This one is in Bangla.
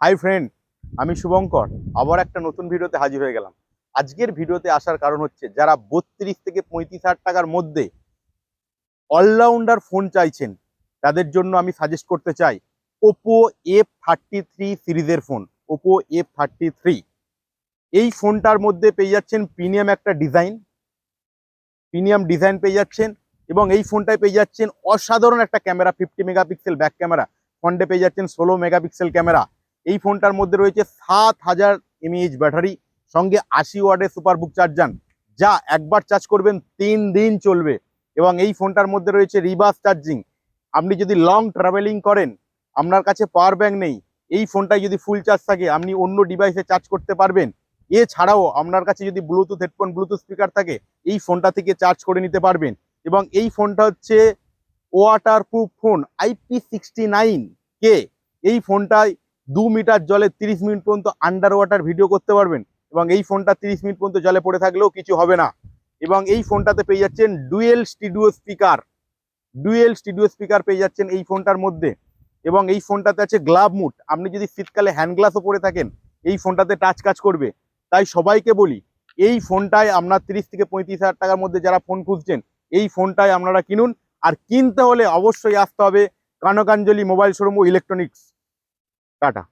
হাই ফ্রেন্ড, আমি শুভঙ্কর আবার একটা নতুন ভিডিওতে হাজির হয়ে গেলাম। আজকের ভিডিওতে আসার কারণ হচ্ছে যারা 32 থেকে 35,000 টাকার মধ্যে অলরাউন্ডার ফোন চাইছেন তাদের জন্য আমি সাজেস্ট করতে চাই ওপো F33 সিরিজের ফোন। ওপো F33 এই ফোনটার মধ্যে পেয়ে যাচ্ছেন প্রিমিয়াম ডিজাইন পেয়ে যাচ্ছেন, এবং এই ফোনটায় পেয়ে যাচ্ছেন অসাধারণ একটা ক্যামেরা, 50 মেগাপিক্সেল ব্যাক ক্যামেরা, ফ্রন্টে পেয়ে যাচ্ছেন 16 মেগাপিক্সেল ক্যামেরা। এই ফোনটার মধ্যে রয়েছে 7000 mAh ব্যাটারি, সঙ্গে 80 ওয়াটের সুপারবুক চার্জার, যা একবার চার্জ করবেন 3 দিন চলবে। এবং এই ফোনটার মধ্যে রয়েছে রিভার্স চার্জিং। আপনি যদি লং ট্রাভেলিং করেন, আপনার কাছে পাওয়ার ব্যাংক নেই, এই ফোনটায় যদি ফুল চার্জ থাকে আপনি অন্য ডিভাইসে চার্জ করতে পারবেন। এছাড়াও আপনার কাছে যদি ব্লুটুথ হেডফোন, ব্লুটুথ স্পিকার থাকে, এই ফোনটা থেকে চার্জ করে নিতে পারবেন। এবং এই ফোনটা হচ্ছে ওয়াটারপ্রুফ ফোন IP69K। এই ফোনটায় 2 মিটার জলে 30 মিনিট পর্যন্ত আন্ডার ওয়াটার ভিডিও করতে পারবেন, এবং এই ফোনটা 30 মিনিট পর্যন্ত জলে পড়ে থাকলেও কিছু হবে না। এবং এই ফোনটাতে পেয়ে যাচ্ছেন ডুয়েল স্টুডিও স্পিকার পেয়ে যাচ্ছেন এই ফোনটার মধ্যে। এবং এই ফোনটাতে আছে গ্লাভ মুড, আপনি যদি শীতকালে হ্যান্ড গ্লাভসও পরে থাকেন এই ফোনটাতে টাচ কাজ করবে। তাই সবাইকে বলি, এই ফোনটায় আপনার 30 থেকে 35,000 টাকার মধ্যে যারা ফোন খুঁজছেন এই ফোনটাই আপনারা কিনুন। আর কিনতে হলে অবশ্যই আসতে হবে কানকাঞ্জলি মোবাইল শোরুম ও ইলেকট্রনিক্স। টাটা।